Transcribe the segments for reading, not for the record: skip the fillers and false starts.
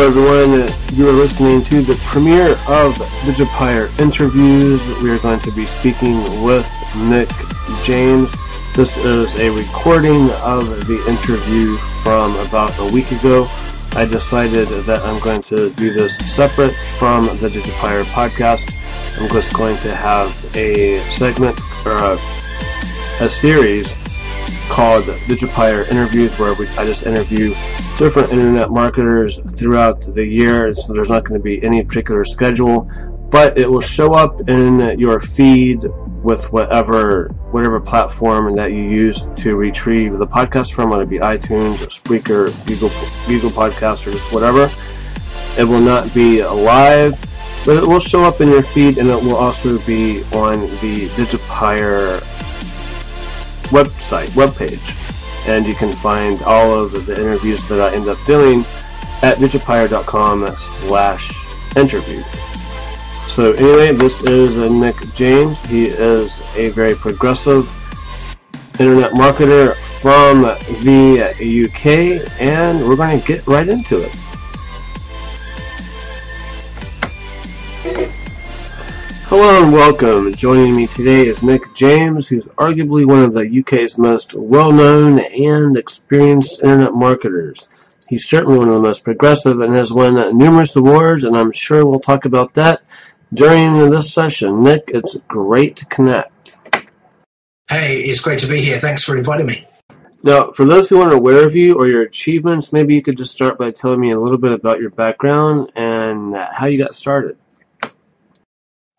Hello everyone, you are listening to the premiere of Digipire interviews. We are going to be speaking with Nick James. This is a recording of the interview from about a week ago. I decided that I'm going to do this separate from the Digipire podcast. I'm just going to have a segment or a series called Digipire Interviews, where I just interview different internet marketers throughout the year. So there's not going to be any particular schedule, but it will show up in your feed with whatever platform that you use to retrieve the podcast from, whether it be iTunes or Spreaker, Google Podcasts, or just whatever. It will not be live, but it will show up in your feed, and it will also be on the Digipire webpage, and you can find all of the interviews that I end up doing at digipire.com/interview. So anyway, this is Nick James. He is a very progressive internet marketer from the UK, and we're going to get right into it. Hello and welcome. Joining me today is Nick James, who's arguably one of the UK's most well-known and experienced internet marketers. He's certainly one of the most progressive and has won numerous awards, and I'm sure we'll talk about that during this session. Nick, it's great to connect. Hey, it's great to be here. Thanks for inviting me. Now, for those who aren't aware of you or your achievements, maybe you could just start by telling me a little bit about your background and how you got started.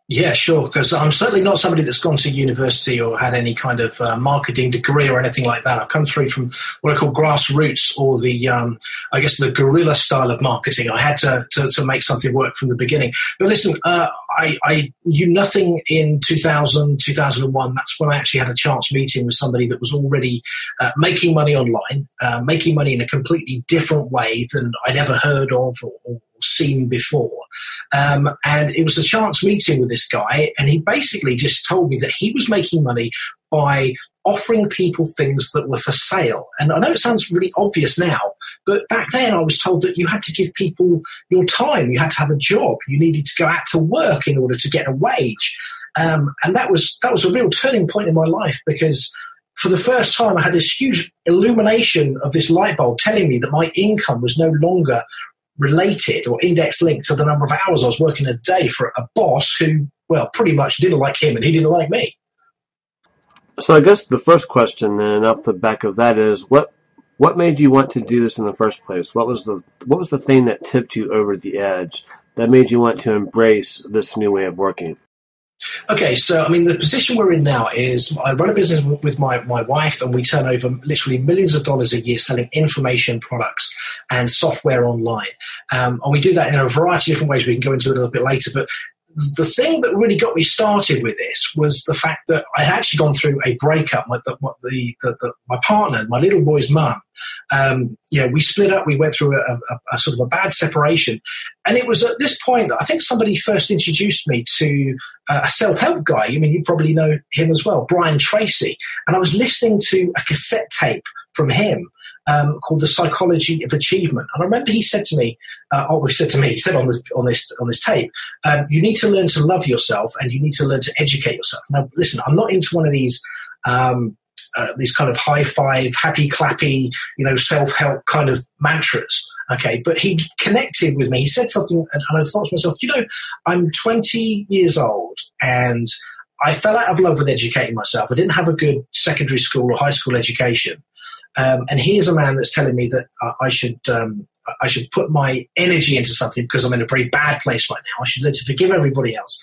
Yeah, sure, because I'm certainly not somebody that's gone to university or had any kind of marketing degree or anything like that. I've come through from what I call grassroots, or the, I guess, the guerrilla style of marketing. I had to make something work from the beginning. But listen, I knew nothing in 2000, 2001. That's when I actually had a chance meeting with somebody that was already making money online, making money in a completely different way than I'd ever heard of or seen before. And it was a chance meeting with this guy, and he basically just told me that he was making money by offering people things that were for sale. And I know it sounds really obvious now, but back then I was told that you had to give people your time, you had to have a job, you needed to go out to work in order to get a wage. And that was a real turning point in my life, because for the first time I had this huge illumination of this light bulb telling me that my income was no longer related or index linked to the number of hours I was working a day for a boss who, well, pretty much didn't like him and he didn't like me. So I guess the first question then off the back of that is, what made you want to do this in the first place? What was the thing that tipped you over the edge that made you want to embrace this new way of working? Okay, so I mean, the position we're in now is I run a business with my wife, and we turn over literally millions of dollars a year selling information products and software online. And we do that in a variety of different ways. We can go into it a little bit later, but the thing that really got me started with this was the fact that I had actually gone through a breakup. My partner, my little boy's mum, we split up. We went through a sort of a bad separation. And it was at this point that I think somebody first introduced me to a self-help guy. I mean, you probably know him as well, Brian Tracy. And I was listening to a cassette tape from him called The Psychology of Achievement. And I remember he said to me, he said on this tape, you need to learn to love yourself, and you need to learn to educate yourself. Now, listen, I'm not into one of these kind of high five, happy clappy, self-help kind of mantras. Okay, but he connected with me. He said something, and I thought to myself, I'm 20 years old, and I fell out of love with educating myself. I didn't have a good secondary school or high school education. And here's a man that's telling me that I should put my energy into something because I'm in a very bad place right now. I should learn to forgive everybody else.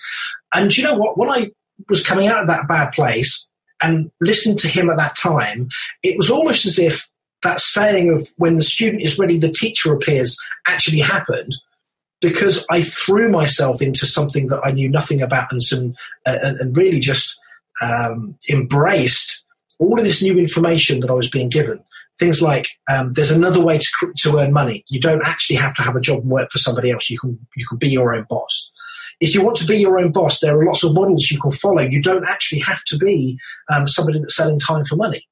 And you know what? When I was coming out of that bad place and listened to him at that time, it was almost as if that saying of when the student is ready, the teacher appears actually happened, because I threw myself into something that I knew nothing about and really just embraced all of this new information that I was being given. Things like there's another way to earn money. You don't actually have to have a job and work for somebody else. You can be your own boss. If you want to be your own boss, there are lots of models you can follow. You don't actually have to be somebody that's selling time for money.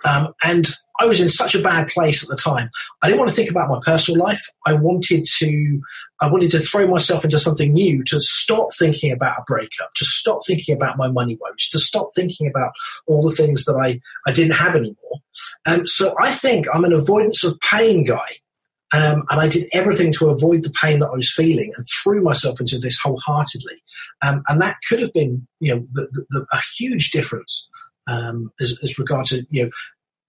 And I was in such a bad place at the time. I didn't want to think about my personal life. I wanted to throw myself into something new, to stop thinking about a breakup, to stop thinking about my money woes, to stop thinking about all the things that I didn't have anymore. So I think I'm an avoidance of pain guy. And I did everything to avoid the pain that I was feeling and threw myself into this wholeheartedly. And that could have been, a huge difference as regard to,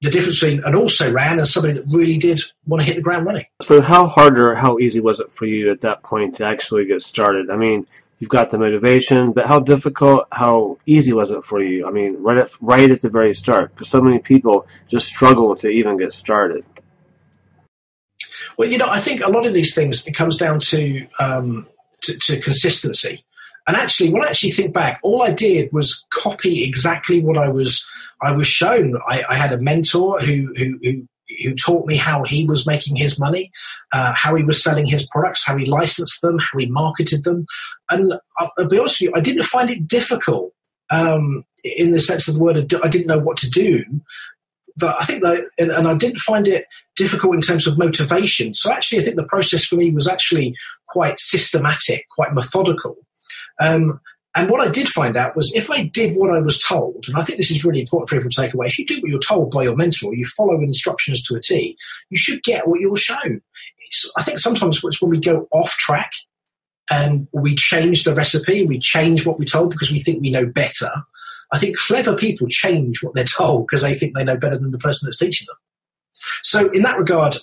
the difference between an also-ran and somebody that really did want to hit the ground running. So how hard or how easy was it for you at that point to actually get started? I mean, you've got the motivation, but how difficult, how easy was it for you? I mean, right at the very start, because so many people just struggle to even get started. Well, I think a lot of these things, it comes down to consistency. And actually, when I actually think back, all I did was copy exactly what I was shown. I had a mentor who taught me how he was making his money, how he was selling his products, how he licensed them, how he marketed them. And I'll be honest with you, I didn't find it difficult in the sense of the word. I didn't know what to do. But I think and I didn't find it difficult in terms of motivation. So actually, I think the process for me was actually quite systematic, quite methodical. And what I did find out was if I did what I was told, and I think this is really important for everyone to take away, if you do what you're told by your mentor, you follow instructions to a T, you should get what you're shown. I think sometimes it's when we go off track and we change the recipe, we change what we're told because we think we know better. I think clever people change what they're told because they think they know better than the person that's teaching them. So in that regard,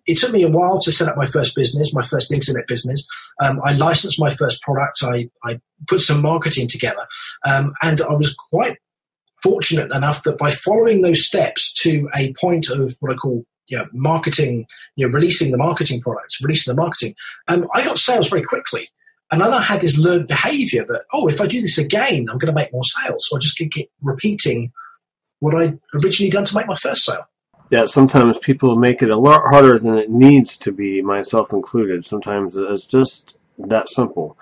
it took me a while to set up my first business, my first internet business. I licensed my first product. I put some marketing together. And I was quite fortunate enough that by following those steps to a point of what I call marketing, releasing the marketing products, releasing the marketing, I got sales very quickly. And then I had this learned behavior that, if I do this again, I'm going to make more sales. So I just keep repeating what I originally done to make my first sale. Yeah, sometimes people make it a lot harder than it needs to be, myself included. Sometimes it's just that simple.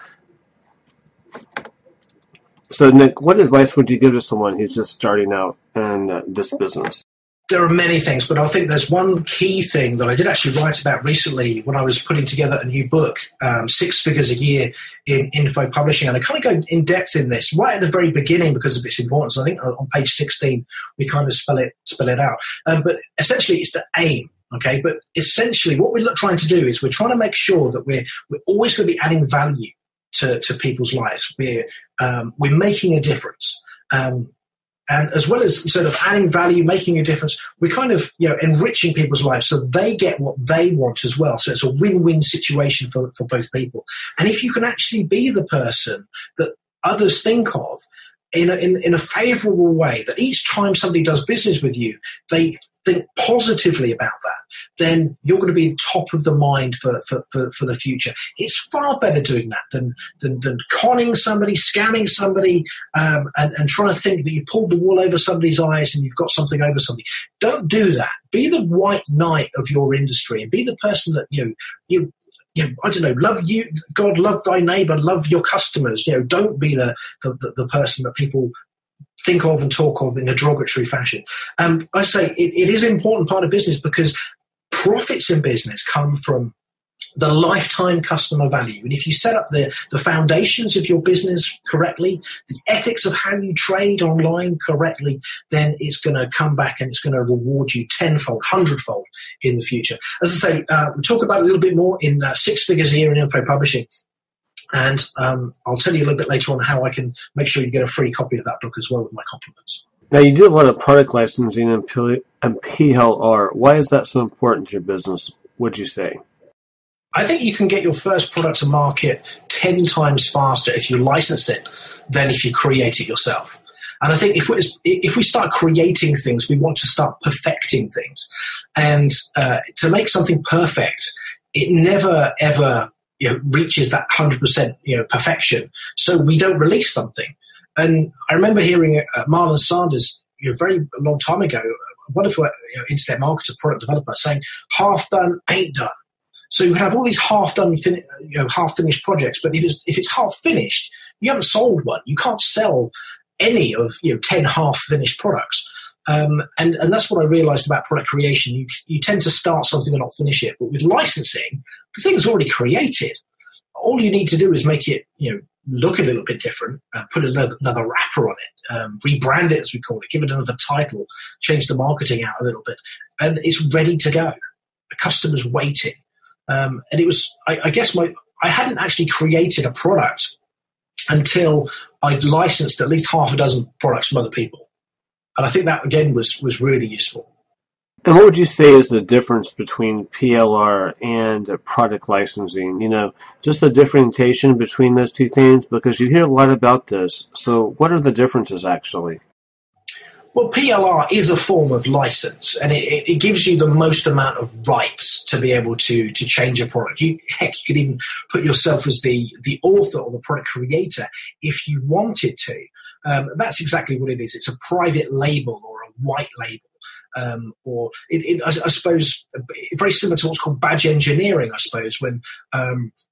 So, Nick, what advice would you give to someone who's just starting out in this business? There are many things, but I think there's one key thing that I did actually write about recently when I was putting together a new book, 6 Figures a Year in Info Publishing. And I kind of go in depth in this right at the very beginning because of its importance. I think on page 16, we kind of spell it out. But essentially, it's the aim. Okay, but essentially what we're trying to do is we're trying to make sure that we're always going to be adding value to people's lives. We're making a difference. And as well as sort of adding value, making a difference, we're kind of enriching people's lives so they get what they want as well. So it's a win-win situation for both people. And if you can actually be the person that others think of in a favorable way, that each time somebody does business with you, they think positively about that, then you're going to be top of the mind for the future. It's far better doing that than conning somebody, scamming somebody, and trying to think that you pulled the wool over somebody's eyes and you've got something over somebody. Don't do that. Be the white knight of your industry and be the person that you I don't know, love you, God, love thy neighbor, love your customers. Don't be the person that people think of and talk of in a derogatory fashion. I say it is an important part of business because profits in business come from the lifetime customer value. And if you set up the foundations of your business correctly, the ethics of how you trade online correctly, then it's going to come back and it's going to reward you tenfold, hundredfold in the future. As I say, we'll talk about it a little bit more in 6 Figures a Year in Info Publishing. And I'll tell you a little bit later on how I can make sure you get a free copy of that book as well with my compliments. Now, you do a lot of product licensing and PLR. Why is that so important to your business, would you say? I think you can get your first product to market 10 times faster if you license it than if you create it yourself. And I think if we start creating things, we want to start perfecting things. And to make something perfect, it never, ever reaches that 100% perfection. So we don't release something. And I remember hearing Marlon Sanders a very long time ago, a wonderful internet marketer, product developer, saying, half done ain't done. So you have all these half-done, half-finished projects, but if it's half-finished, you haven't sold one. You can't sell any of 10 half-finished products. And that's what I realized about product creation. You tend to start something and not finish it. But with licensing, the thing's already created. All you need to do is make it, look a little bit different, put another wrapper on it, rebrand it, as we call it, give it another title, change the marketing out a little bit, and it's ready to go. The customer's waiting. And it was, I guess I hadn't actually created a product until I'd licensed at least half a dozen products from other people. And I think that, again, was really useful. And what would you say is the difference between PLR and product licensing? Just the differentiation between those two things, because you hear a lot about this. So what are the differences actually? Well, PLR is a form of license, and it gives you the most amount of rights to be able to change a product. You could even put yourself as the author or the product creator if you wanted to. That's exactly what it is. It's a private label or a white label. I suppose, very similar to what's called badge engineering, I suppose, when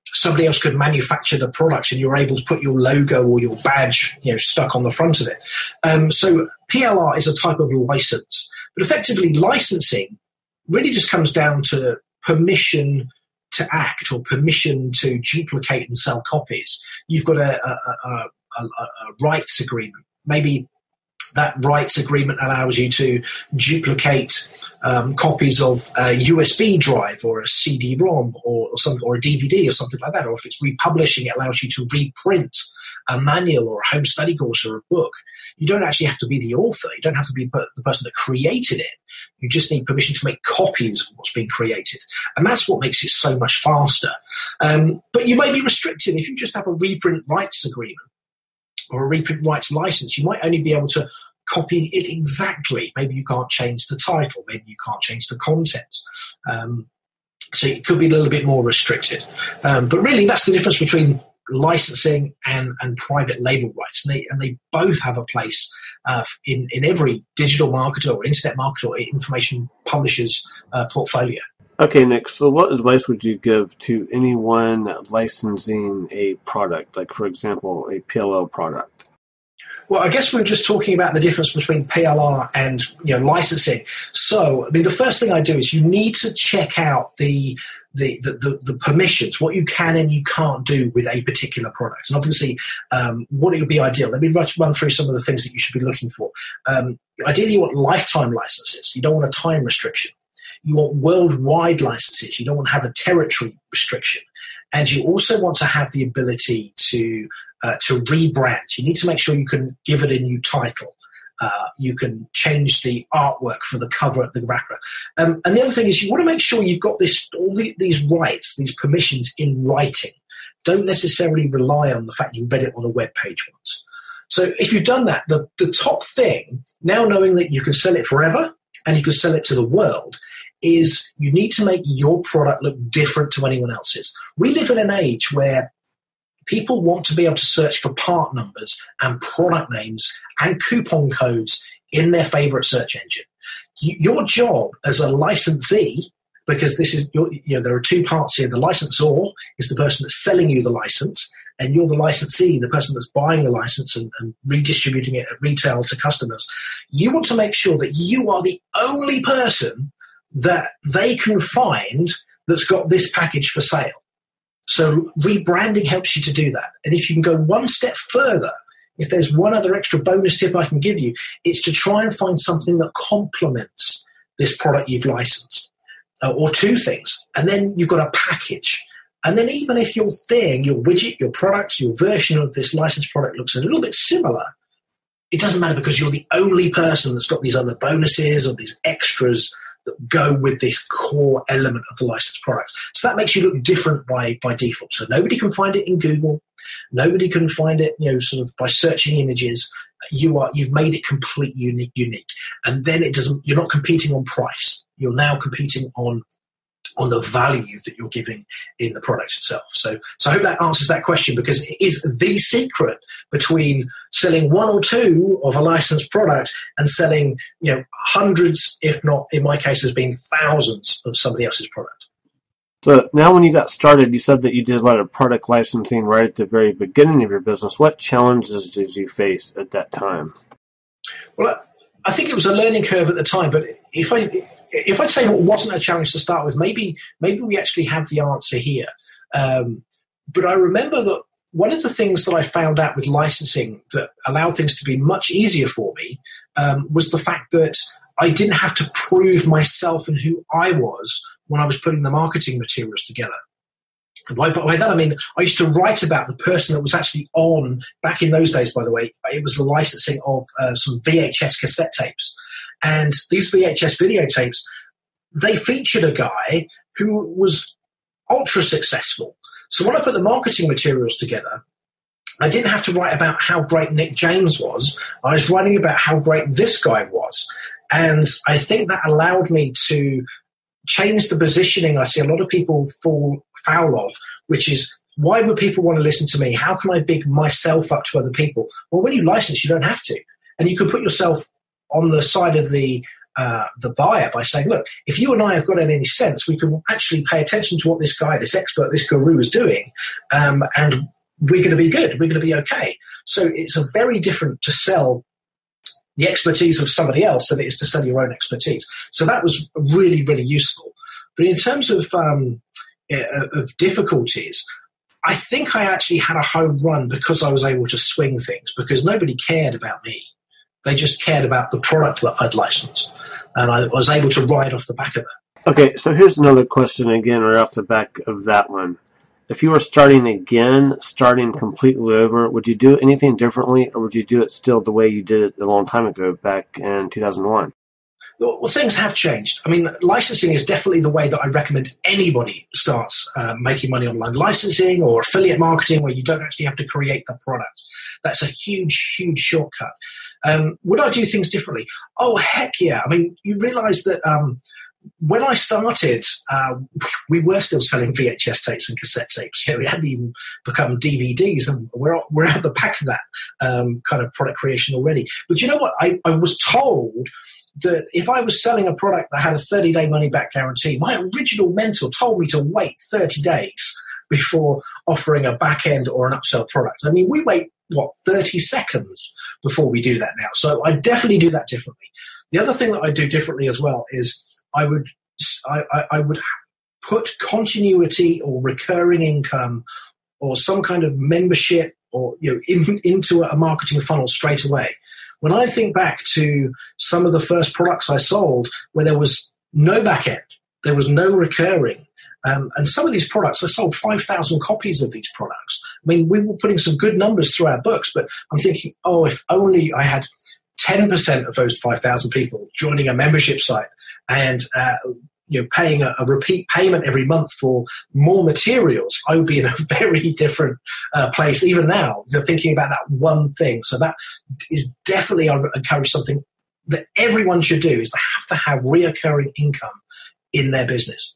somebody else could manufacture the products and you're able to put your logo or your badge stuck on the front of it. So PLR is a type of license. But effectively, licensing really just comes down to permission to act or permission to duplicate and sell copies. You've got a rights agreement. Maybe that rights agreement allows you to duplicate copies of a USB drive or a CD-ROM or a DVD or something like that. Or if it's republishing, it allows you to reprint a manual or a home study course or a book. You don't actually have to be the author. You don't have to be the person that created it. You just need permission to make copies of what's been created. And that's what makes it so much faster. But you may be restricted if you just have a reprint rights agreement or a reprint rights license. You might only be able to copy it exactly. Maybe you can't change the title. Maybe you can't change the content. So it could be a little bit more restricted. But really, that's the difference between licensing and private label rights. And they both have a place in every digital marketer or internet marketer or information publisher's portfolio. Okay, Nick, so what advice would you give to anyone licensing a product, like, for example, a PLL product? Well, I guess we were just talking about the difference between PLR and licensing. So, the first thing I do is you need to check out the permissions, what you can and you can't do with a particular product. And obviously, what it would be ideal. Let me run through some of the things that you should be looking for. Ideally, you want lifetime licenses. You don't want a time restriction. You want worldwide licenses. You don't want to have a territory restriction. And you also want to have the ability to rebrand. You need to make sure you can give it a new title. You can change the artwork for the cover, the wrapper. And the other thing is you want to make sure you've got all these rights, these permissions in writing. Don't necessarily rely on the fact you read it on a web page once. So if you've done that, the top thing, now knowing that you can sell it forever and you can sell it to the world, is you need to make your product look different to anyone else's. We live in an age where people want to be able to search for part numbers and product names and coupon codes in their favorite search engine. Your job as a licensee, because this is there are two parts here. The licensor is the person that's selling you the license, and you're the licensee, the person that's buying the license and redistributing it at retail to customers. You want to make sure that you are the only person that they can find that's got this package for sale. So rebranding helps you to do that. And if you can go one step further, if there's one other extra bonus tip I can give you, it's to try and find something that complements this product you've licensed, or two things. And then you've got a package. And then even if your thing, your widget, your product, your version of this licensed product looks a little bit similar, it doesn't matter because you're the only person that's got these other bonuses or these extras that go with this core element of the licensed product. So that makes you look different by default. So nobody can find it in Google. Nobody can find it, sort of by searching images. You've made it completely unique. And then you're not competing on price. You're now competing on the value that you're giving in the product itself. So I hope that answers that question, because it is the secret between selling one or two of a licensed product and selling, hundreds, if not, in my case, has been thousands of somebody else's product. So now when you got started, you said that you did a lot of product licensing right at the very beginning of your business. What challenges did you face at that time? Well, I think it was a learning curve at the time, but if I'd say what wasn't a challenge to start with, maybe we actually have the answer here. But I remember that one of the things that I found out with licensing that allowed things to be much easier for me was the fact that I didn't have to prove myself and who I was when I was putting the marketing materials together. By that I mean I used to write about the person that was actually on, back in those days, by the way, it was the licensing of some VHS cassette tapes. And these VHS videotapes, they featured a guy who was ultra successful. So when I put the marketing materials together, I didn't have to write about how great Nick James was. I was writing about how great this guy was. And I think that allowed me to change the positioning I see a lot of people fall foul of, which is, why would people want to listen to me? How can I big myself up to other people? Well, when you license, you don't have to. And you can put yourself on the side of the buyer by saying, look, if you and I have got any sense, we can actually pay attention to what this guy, this expert, this guru is doing, and we're going to be good. We're going to be okay. So it's a very different to sell the expertise of somebody else than it is to sell your own expertise. So that was really, really useful. But in terms of difficulties, I think I actually had a home run because I was able to swing things, because nobody cared about me. They just cared about the product that I'd licensed. And I was able to ride off the back of it. Okay, so here's another question again right off the back of that one. If you were starting again, starting completely over, would you do anything differently, or would you do it still the way you did it a long time ago, back in 2001? Well, things have changed. I mean, licensing is definitely the way that I recommend anybody starts making money online. Licensing or affiliate marketing, where you don't actually have to create the product. That's a huge, huge shortcut. Would I do things differently? Oh, heck yeah. I mean, you realize that when I started, we were still selling VHS tapes and cassette tapes. It hadn't even become DVDs, and we're at the back of that kind of product creation already. But you know what? I was told that if I was selling a product that had a 30-day money-back guarantee, my original mentor told me to wait 30 days before offering a back-end or an upsell product. I mean, we wait, 30 seconds before we do that now. So I definitely do that differently. The other thing that I do differently as well is I would put continuity or recurring income or some kind of membership or into a marketing funnel straight away. When I think back to some of the first products I sold where there was no back end, there was no recurring, and some of these products, I sold 5,000 copies of these products. I mean, we were putting some good numbers through our books, but I'm thinking, if only I had 10% of those 5,000 people joining a membership site and paying a repeat payment every month for more materials, I would be in a very different place. Even now, they're thinking about that one thing. So that is definitely, I would encourage something that everyone should do, is they have to have reoccurring income in their business.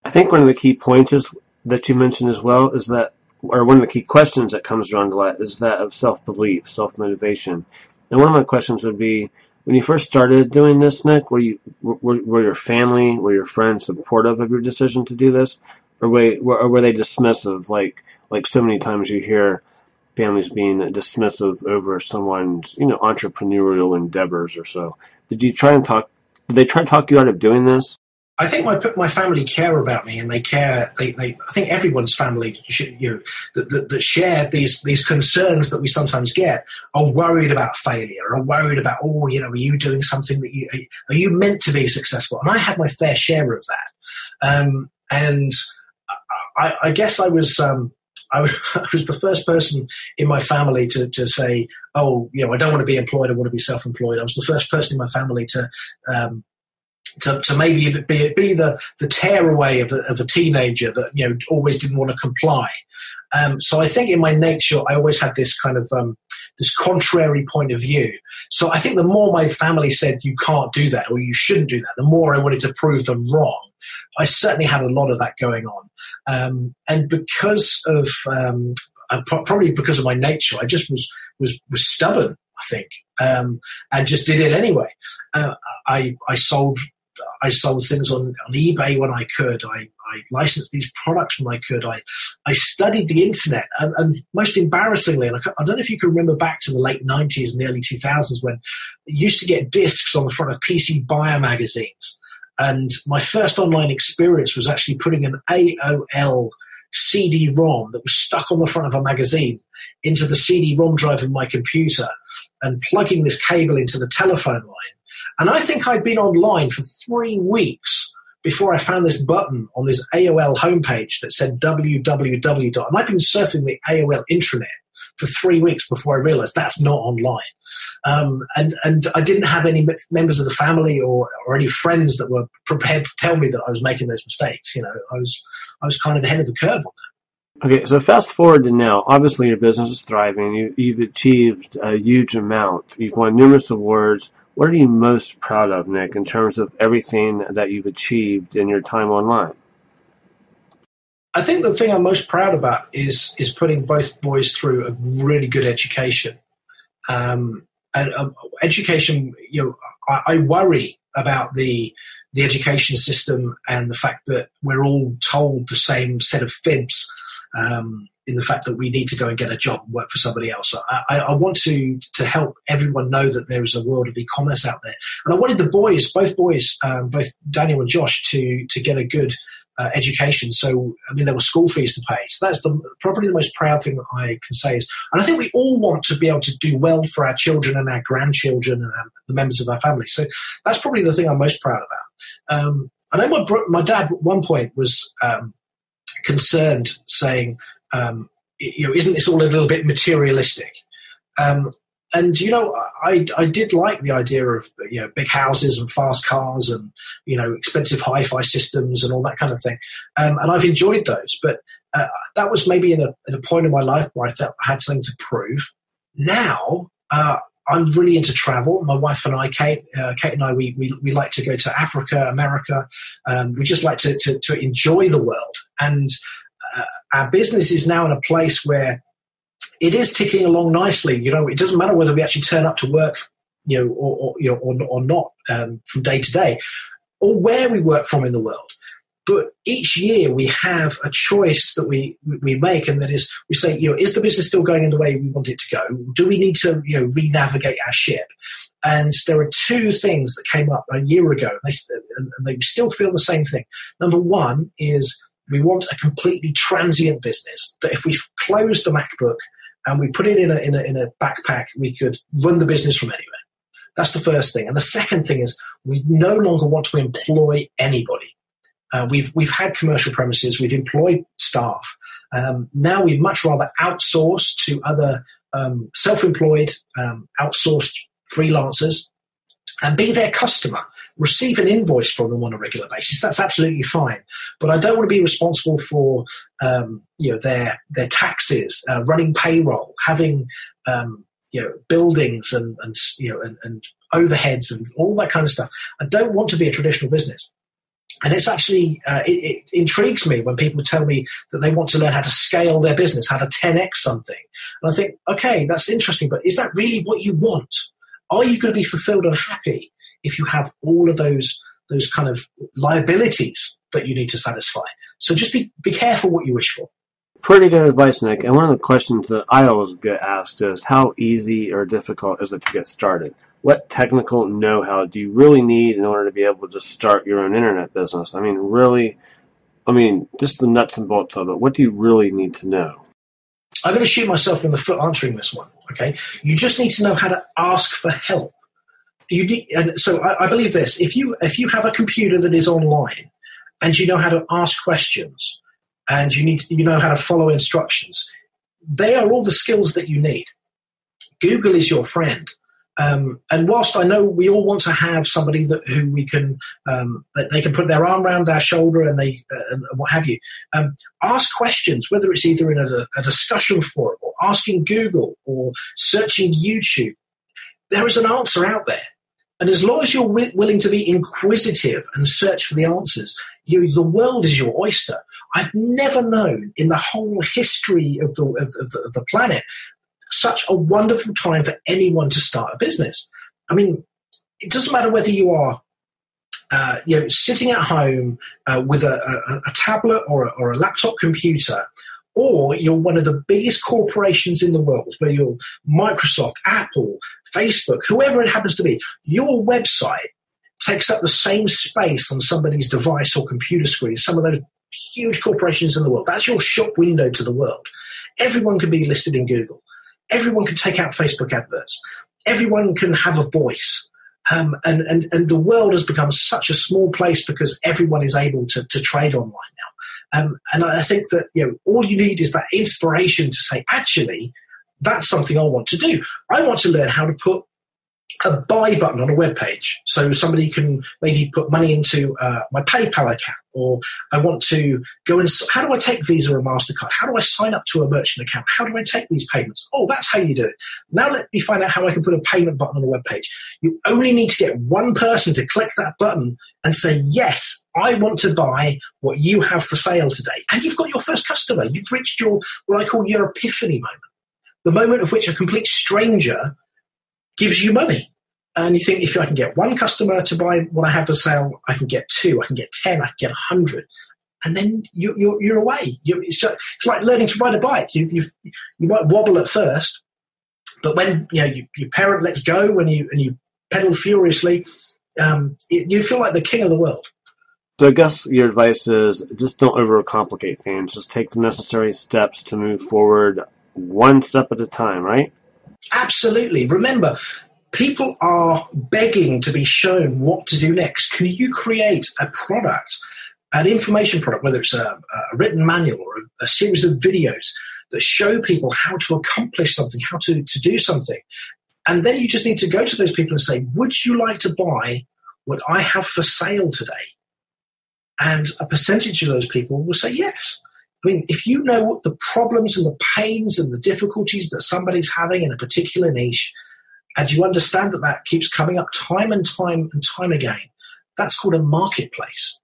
I think one of the key points is that you mentioned as well is that, or one of the key questions that comes around a lot is that of self-belief, self-motivation. And one of my questions would be, when you first started doing this, Nick, were your family, were your friends supportive of your decision to do this, or were they dismissive, like so many times you hear families being dismissive over someone's entrepreneurial endeavors or so? Did they try to talk you out of doing this? I think my family care about me, and they care. I think everyone's family should, that share these concerns that we sometimes get, are worried about failure, are worried about, are you doing something that are you meant to be successful? And I had my fair share of that, and I guess I was the first person in my family to say, I don't want to be employed, I want to be self-employed. I was the first person in my family to maybe be the tearaway of a teenager that always didn't want to comply. So I think in my nature I always had this kind of this contrary point of view. So I think the more my family said you can't do that or you shouldn't do that, the more I wanted to prove them wrong. I certainly had a lot of that going on, and because of probably because of my nature, I just was stubborn, I think, and just did it anyway. I sold things on eBay when I could. I I licensed these products when I could. I studied the internet, and most embarrassingly, and I don't know if you can remember back to the late 90s and the early 2000s when you used to get discs on the front of PC Buyer magazines. And my first online experience was actually putting an AOL CD-ROM that was stuck on the front of a magazine into the CD-ROM drive of my computer and plugging this cable into the telephone line. And I think I'd been online for 3 weeks before I found this button on this AOL homepage that said www. And I've been surfing the AOL intranet for 3 weeks before I realized that's not online. And I didn't have any members of the family or any friends that were prepared to tell me that I was making those mistakes. I was kind of ahead of the curve on that. Okay, so fast forward to now. Obviously, your business is thriving. You've achieved a huge amount. You've won numerous awards. What are you most proud of, Nick, in terms of everything that you've achieved in your time online? I think the thing I'm most proud about is putting both boys through a really good education. Education, I worry about the education system and the fact that we're all told the same set of fibs, in the fact that we need to go and get a job and work for somebody else. I want to help everyone know that there is a world of e-commerce out there. And I wanted both boys, both Daniel and Josh, to get a good education. So, there were school fees to pay. So that's probably the most proud thing that I can say is, and I think we all want to be able to do well for our children and our grandchildren and the members of our family. So that's probably the thing I'm most proud about. I know my dad at one point was concerned, saying, isn't this all a little bit materialistic? And I did like the idea of big houses and fast cars and expensive hi-fi systems and all that kind of thing, and I've enjoyed those. But that was maybe in a point in my life where I felt I had something to prove. Now I'm really into travel. My wife and I, Kate and I, we like to go to Africa, America. We just like to enjoy the world, and our business is now in a place where it is ticking along nicely. It doesn't matter whether we actually turn up to work, or not, from day to day, or where we work from in the world. But each year we have a choice that we make, and that is, we say, is the business still going in the way we want it to go? Do we need to, re-navigate our ship? And there are two things that came up a year ago, and they still feel the same thing. Number one is we want a completely transient business, that if we close the MacBook and we put it in a backpack, we could run the business from anywhere. That's the first thing. And the second thing is we no longer want to employ anybody. We've had commercial premises, we've employed staff. Now we'd much rather outsource to other self-employed, outsourced freelancers and be their customer, receive an invoice from them on a regular basis. That's absolutely fine. But I don't want to be responsible for their taxes, running payroll, having buildings and overheads and all that kind of stuff. I don't want to be a traditional business. And it's actually, it intrigues me when people tell me that they want to learn how to scale their business, how to 10x something. And I think, okay, that's interesting, but is that really what you want? Are you going to be fulfilled and happy if you have all of those kind of liabilities that you need to satisfy? So just be careful what you wish for. Pretty good advice, Nick. And one of the questions that I always get asked is, how easy or difficult is it to get started? What technical know-how do you really need in order to be able to start your own internet business? Just the nuts and bolts of it. What do you really need to know? I'm going to shoot myself in the foot answering this one, okay? You just need to know how to ask for help. So I believe this. If you have a computer that is online and you know how to ask questions and you know how to follow instructions, they are all the skills that you need. Google is your friend. And whilst I know we all want to have somebody who we can, that they can put their arm around our shoulder and and what have you, ask questions, whether it's either in a discussion forum or asking Google or searching YouTube. There is an answer out there. And as long as you're willing to be inquisitive and search for the answers, the world is your oyster. I've never known in the whole history of the planet such a wonderful time for anyone to start a business. It doesn't matter whether you are sitting at home with a tablet or a laptop computer, or you're one of the biggest corporations in the world, where you're Microsoft, Apple, Facebook, whoever it happens to be, your website takes up the same space on somebody's device or computer screen as some of those huge corporations in the world. That's your shop window to the world. Everyone can be listed in Google. Everyone can take out Facebook adverts. Everyone can have a voice. And the world has become such a small place because everyone is able to trade online now. And I think that all you need is that inspiration to say, actually, that's something I want to do. I want to learn how to put a buy button on a web page so somebody can maybe put money into my PayPal account, or I want to go and how do I take Visa or MasterCard? How do I sign up to a merchant account? How do I take these payments? Oh, that's how you do it. Now let me find out how I can put a payment button on a web page. You only need to get one person to click that button and say, yes, I want to buy what you have for sale today. And you've got your first customer. You've reached your, what I call your epiphany moment. The moment of which a complete stranger gives you money. And you think, if I can get one customer to buy what I have for sale, I can get 2, I can get 10, I can get 100. And then you're away. It's like learning to ride a bike. You might wobble at first, but when your parent lets go and you pedal furiously, you feel like the king of the world. So I guess your advice is just don't overcomplicate things. Just take the necessary steps to move forward one step at a time, right? Absolutely. Remember, people are begging to be shown what to do next. Can you create a product, an information product, whether it's a written manual or a series of videos that show people how to accomplish something, how to do something? And then you just need to go to those people and say, would you like to buy what I have for sale today? And a percentage of those people will say yes. I mean, if you know what the problems and the pains and the difficulties that somebody's having in a particular niche, and you understand that keeps coming up time and time and time again, that's called a marketplace.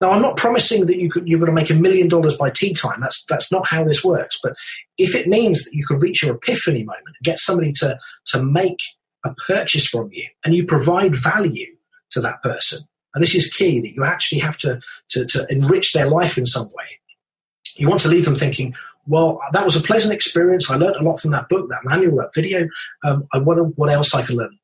Now, I'm not promising that you're going to make $1 million by tea time. That's not how this works. But if it means that you can reach your epiphany moment and get somebody to make a purchase from you, and you provide value to that person, and this is key, that you actually have to enrich their life in some way. You want to leave them thinking, well, that was a pleasant experience. I learned a lot from that book, that manual, that video. I wonder what else I can learn.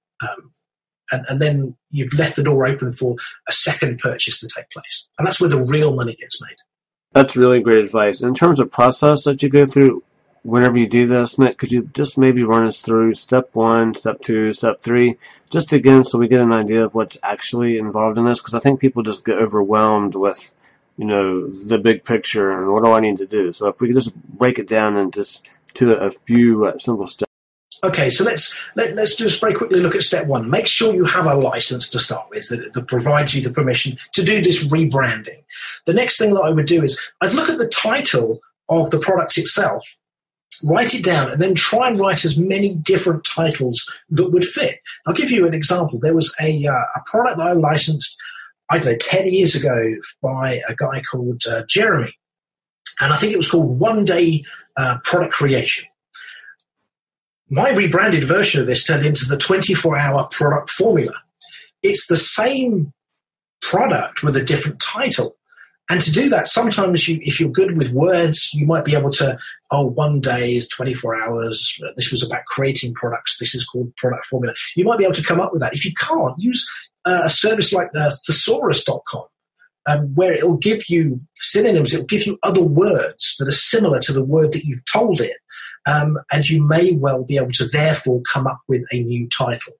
And then you've left the door open for a second purchase to take place. And that's where the real money gets made. That's really great advice. In terms of process that you go through whenever you do this, Nick, could you just maybe run us through step 1, step 2, step 3, just again so we get an idea of what's actually involved in this? Because I think people just get overwhelmed with the big picture and what do I need to do. So if we could just break it down into to a few simple steps. Okay, so let's just very quickly look at step 1. Make sure you have a license to start with that provides you the permission to do this rebranding. The next thing that I would do is I'd look at the title of the product itself, write it down, and then try and write as many different titles that would fit. I'll give you an example. There was a product that I licensed, I don't know, 10 years ago by a guy called Jeremy. And I think it was called One Day Product Creation. My rebranded version of this turned into the 24-hour product formula. It's the same product with a different title. And to do that, sometimes if you're good with words, you might be able to, 1 day is 24 hours. This was about creating products. This is called product formula. You might be able to come up with that. If you can't, use a service like thesaurus.com, where it'll give you synonyms. It'll give you other words that are similar to the word that you've told it. And you may well be able to therefore come up with a new title.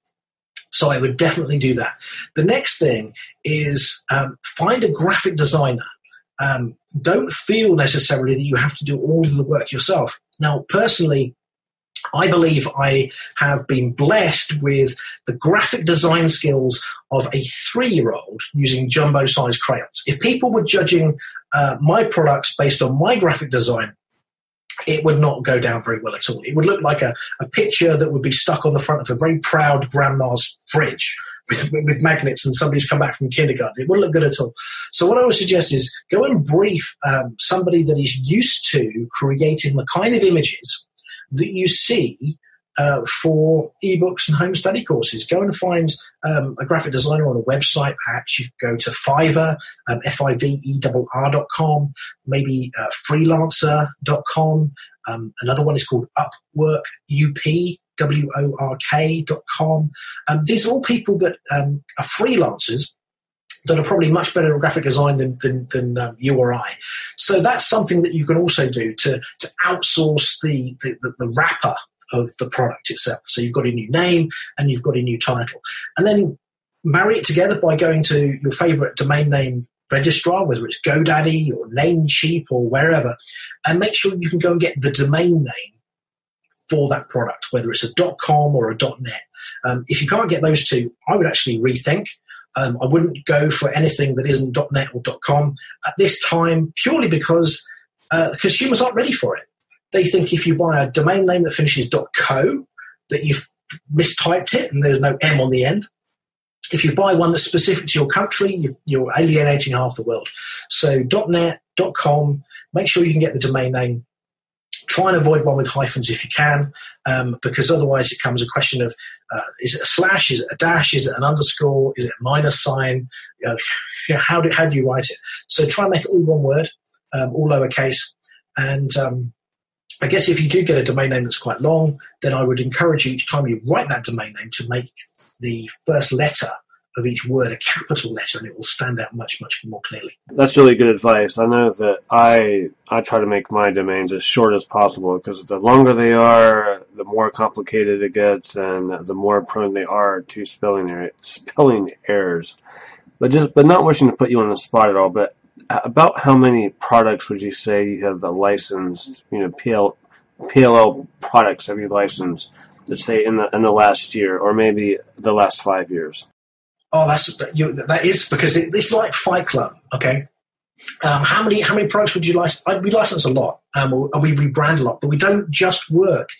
So I would definitely do that. The next thing is find a graphic designer. Don't feel necessarily that you have to do all of the work yourself. Now, personally, I believe I have been blessed with the graphic design skills of a 3-year-old using jumbo-sized crayons. If people were judging my products based on my graphic design, it would not go down very well at all. It would look like a picture that would be stuck on the front of a very proud grandma's fridge with magnets, and somebody's come back from kindergarten. It wouldn't look good at all. So what I would suggest is go and brief somebody that is used to creating the kind of images that you see for ebooks and home study courses. Go and find a graphic designer on a website. Perhaps you go to Fiverr, Fiverr.com, maybe freelancer.com. Another one is called Upwork, Upwork.com. These are all people that are freelancers that are probably much better at graphic design than you or I. So that's something that you can also do to outsource the wrapper of the product itself. So you've got a new name and you've got a new title. And then marry it together by going to your favorite domain name registrar, whether it's GoDaddy or Namecheap or wherever, and make sure you can go and get the domain name for that product, whether it's a .com or a .net. If you can't get those two, I would actually rethink. I wouldn't go for anything that isn't .net or .com at this time, purely because consumers aren't ready for it. They think if you buy a domain name that finishes .co, that you've mistyped it and there's no M on the end. If you buy one that's specific to your country, you're alienating half the world. So .net, .com, make sure you can get the domain name. Try and avoid one with hyphens if you can, because otherwise it becomes a question of, is it a slash, is it a dash, is it an underscore, is it a minus sign? How do you write it? So try and make it all one word, all lowercase. And I guess if you do get a domain name that's quite long, then I would encourage you each time you write that domain name to make the first letter of each word a capital letter, and it will stand out much, much more clearly. That's really good advice. I know that I try to make my domains as short as possible, because the longer they are, the more complicated it gets, and the more prone they are to spelling errors. But not wishing to put you on the spot at all, but about how many products would you say you have licensed, PLL products have you licensed, let's say in the last year, or maybe the last 5 years? Oh, that is because it's like Fight Club. Okay, how many products would you license? We license a lot, and we rebrand a lot, but we don't just work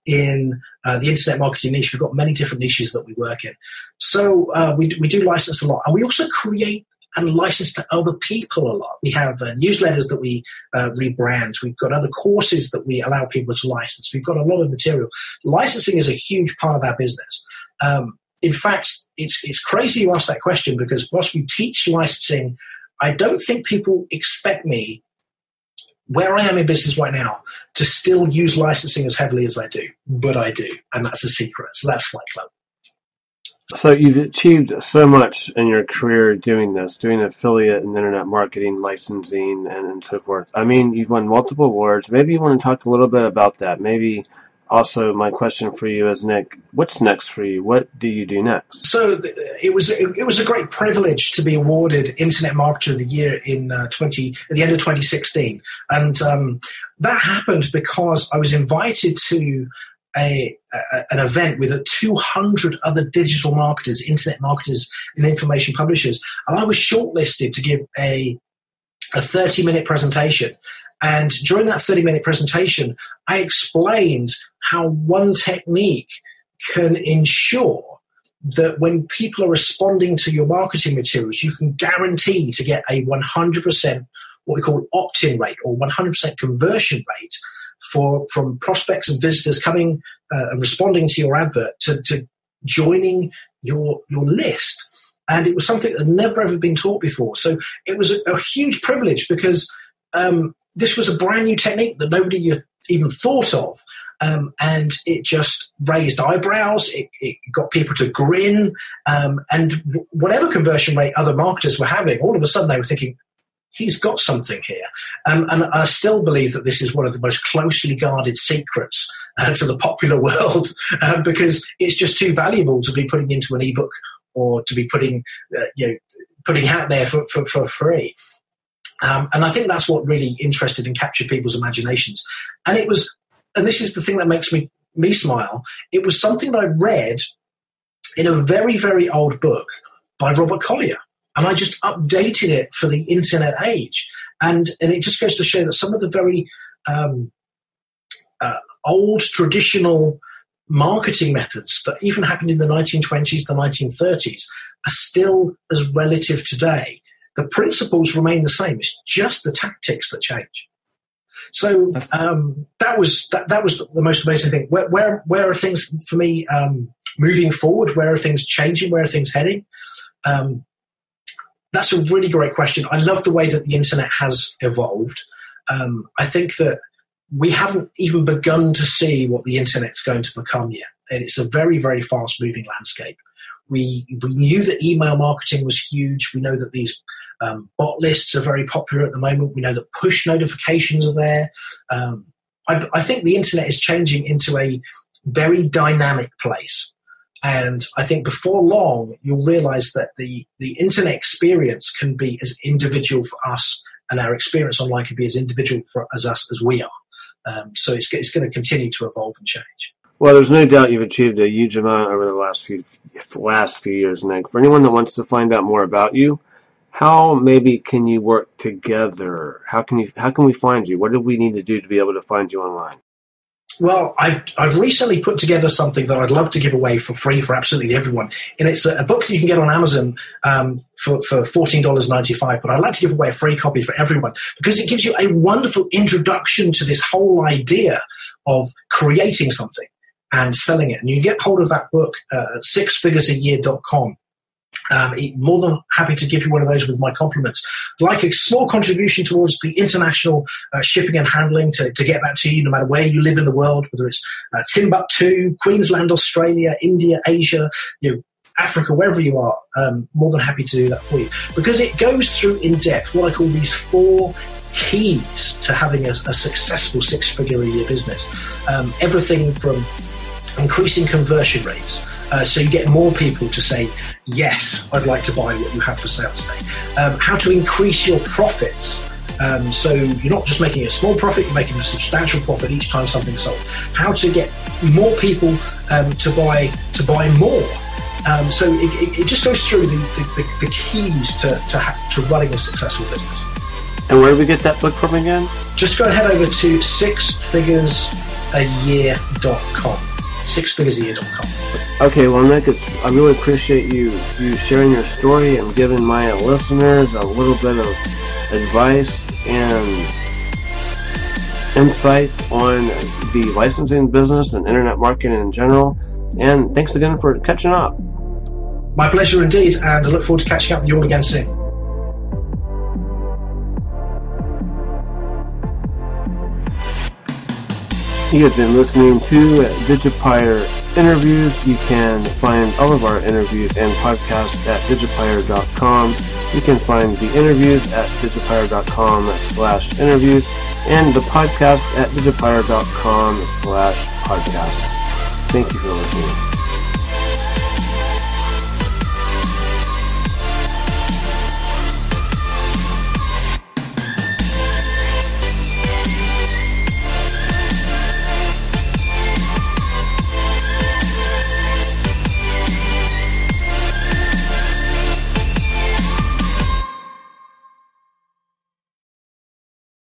in the internet marketing niche. We've got many different niches that we work in. So we do license a lot, and we also create and license to other people a lot. We have newsletters that we rebrand. We've got other courses that we allow people to license. We've got a lot of material. Licensing is a huge part of our business. In fact, it's crazy you ask that question, because whilst we teach licensing, I don't think people expect me, where I am in business right now, to still use licensing as heavily as I do. But I do, and that's a secret. So that's Fight Club. So you've achieved so much in your career doing affiliate and internet marketing, licensing, and so forth. I mean, you've won multiple awards. Maybe you want to talk a little bit about that. Maybe also my question for you is, Nick, what's next for you? What do you do next? So it was a great privilege to be awarded Internet Marketer of the Year at the end of 2016. And that happened because I was invited to an event with 200 other digital marketers, internet marketers, and information publishers, and I was shortlisted to give a 30-minute presentation. And during that 30-minute presentation, I explained how one technique can ensure that when people are responding to your marketing materials, you can guarantee to get a 100% what we call opt-in rate, or 100% conversion rate from prospects and visitors coming and responding to your advert to joining your list. And it was something that had never ever been taught before. So it was a huge privilege, because this was a brand new technique that nobody even thought of. And it just raised eyebrows. It got people to grin. And whatever conversion rate other marketers were having, all of a sudden they were thinking, he's got something here. And I still believe that this is one of the most closely guarded secrets to the popular world, because it's just too valuable to be putting into an ebook or to be putting out there for free. And I think that's what really interested and captured people's imaginations. And this is the thing that makes me smile. It was something that I read in a very, very old book by Robert Collier. And I just updated it for the internet age. And it just goes to show that some of the very old traditional marketing methods that even happened in the 1920s, the 1930s, are still as relative today. The principles remain the same. It's just the tactics that change. So that was the most amazing thing. Where are things for me moving forward? Where are things changing? Where are things heading? That's a really great question. I love the way that the internet has evolved. I think that we haven't even begun to see what the internet's going to become yet. And it's a very, very fast-moving landscape. We knew that email marketing was huge. We know that these bot lists are very popular at the moment. We know that push notifications are there. I think the internet is changing into a very dynamic place. And I think before long, you'll realize that the internet experience can be as individual for us, and our experience online can be as individual as us as we are. So it's going to continue to evolve and change. Well, there's no doubt you've achieved a huge amount over the last few years, Nick. For anyone that wants to find out more about you, how maybe can you work together? How can we find you? What do we need to do to be able to find you online? Well, I've recently put together something that I'd love to give away for free for absolutely everyone. And it's a book that you can get on Amazon for $14.95. But I'd like to give away a free copy for everyone because it gives you a wonderful introduction to this whole idea of creating something and selling it. And you can get hold of that book at sixfiguresayear.com. More than happy to give you one of those with my compliments. Like a small contribution towards the international shipping and handling to get that to you no matter where you live in the world, whether it's Timbuktu, Queensland, Australia, India, Asia, Africa, wherever you are, more than happy to do that for you. Because it goes through in depth what I call these 4 keys to having a successful six-figure-a-year business. Everything from increasing conversion rates, so you get more people to say, yes, I'd like to buy what you have for sale today. How to increase your profits. So you're not just making a small profit, you're making a substantial profit each time something's sold. How to get more people to buy more. So it just goes through the keys to running a successful business. And where do we get that book from again? Just go and head over to sixfiguresayear.com. sixfiguresayear.com. Okay, well, Nick, I really appreciate you sharing your story and giving my listeners a little bit of advice and insight on the licensing business and internet marketing in general. And thanks again for catching up. My pleasure indeed, and I look forward to catching up with you all again soon. You have been listening to Digipire Interviews. You can find all of our interviews and podcasts at digipire.com. You can find the interviews at digipire.com/interviews and the podcast at digipire.com/podcast. Thank you for listening.